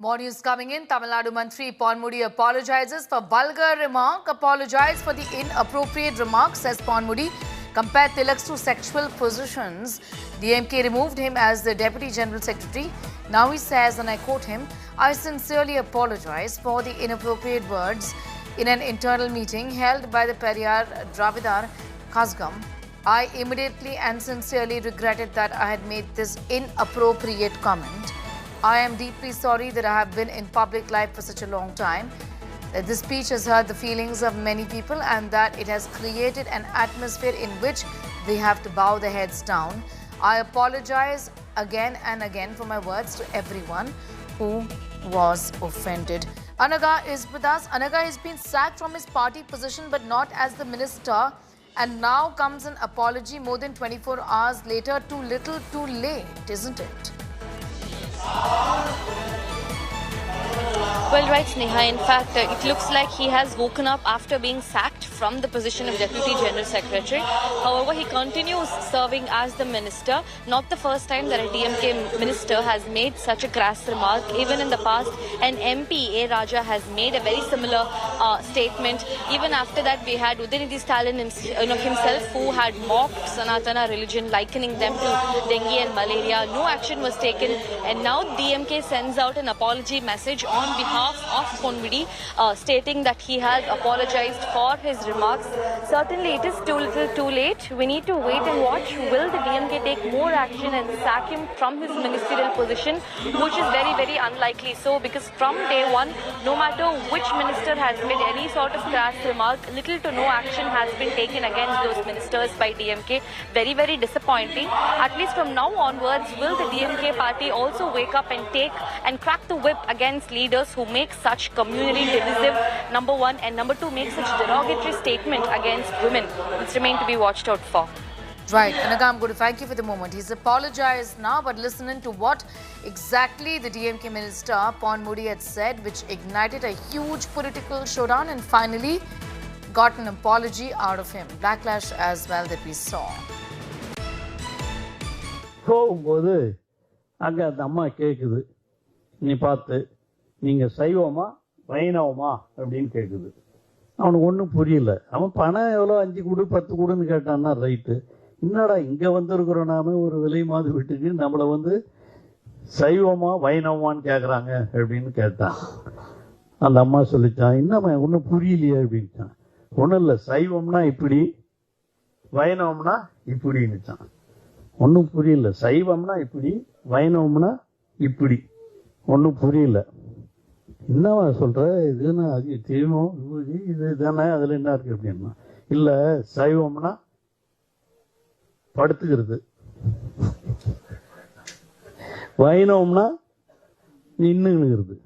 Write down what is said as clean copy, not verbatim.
More news coming in. Tamil Nadu Mantri Ponmudi apologizes for vulgar remark. Apologized for the inappropriate remark, says Ponmudi. Compared Tilak's to sexual positions. DMK removed him as the Deputy General Secretary. Now he says, and I quote him, I sincerely apologize for the inappropriate words in an internal meeting held by the Periyar Dravidar Kazhagam. I immediately and sincerely regretted that I had made this inappropriate comment. I am deeply sorry that I have been in public life for such a long time, that this speech has hurt the feelings of many people and that it has created an atmosphere in which they have to bow their heads down. I apologize again and again for my words to everyone who was offended. Anaga is with us. Anaga has been sacked from his party position but not as the minister, and now comes an apology more than 24 hours later. Too little, too late, isn't it? Well, right, Sneha. In fact, it looks like he has woken up after being sacked from the position of Deputy General Secretary. However, he continues serving as the minister. Not the first time that a DMK minister has made such a crass remark. Even in the past, an MP, A. Raja, has made a very similar statement. Even after that, we had Udinidhi Stalin himself, who had mocked Sanatana religion, likening them to dengue and malaria. No action was taken, and now DMK sends out an apology message on behalf of Ponmudi, stating that he has apologized for his remarks. Certainly, it is too little, too late. We need to wait and watch. Will the DMK take more action and sack him from his ministerial position, which is very, very unlikely so, because from day one, no matter which minister has made any sort of crass remark, little to no action has been taken against those ministers by DMK. Very, very disappointing. At least from now onwards, will the DMK party also wake up and take and crack the whip against leaders who make such community divisive, number one, and number two, make such derogatory statement against women? It's remain to be watched out for. Right, Anaga, I'm going to thank you for the moment. He's apologized now, but listening to what exactly the DMK minister Ponmudi had said, which ignited a huge political showdown and finally got an apology out of him. Backlash as well that we saw. போகும்போது அங்கே அந்த அம்மா கேட்குது, நீ பார்த்து நீங்கள் சைவமா வைணவமா அப்படின்னு கேட்குது. அவனுக்கு ஒன்றும் புரியல. அவன் பணம் எவ்வளோ 5 கொடு 10 கொடுன்னு கேட்டான்னா ரைட்டு. என்னடா இங்கே வந்திருக்கிறோம் நாம ஒரு விலை மாதிரி வீட்டுக்கு நம்மளை சைவமா வைணவமான்னு கேட்குறாங்க அப்படின்னு கேட்டான். அந்த அம்மா சொல்லிச்சான், என்னம்மா ஒன்றும் புரியலையே அப்படின்ட்டான். ஒன்றும் இல்லை, சைவம்னா இப்படி வைணவம்னா இப்படின்னுச்சான். ஒன்றும் புரியல. சைவம்னா இப்படி, வைணவம்னா இப்படி. ஒன்றும் புரியல. என்னவா சொல்ற, இதுன்னா அது தெய்வம் இது தானே, அதில் என்ன இருக்கு அப்படின்னா, இல்லை சைவம்னா படுத்துக்கிறது, வைணவம்னா நின்னுங்கிறது.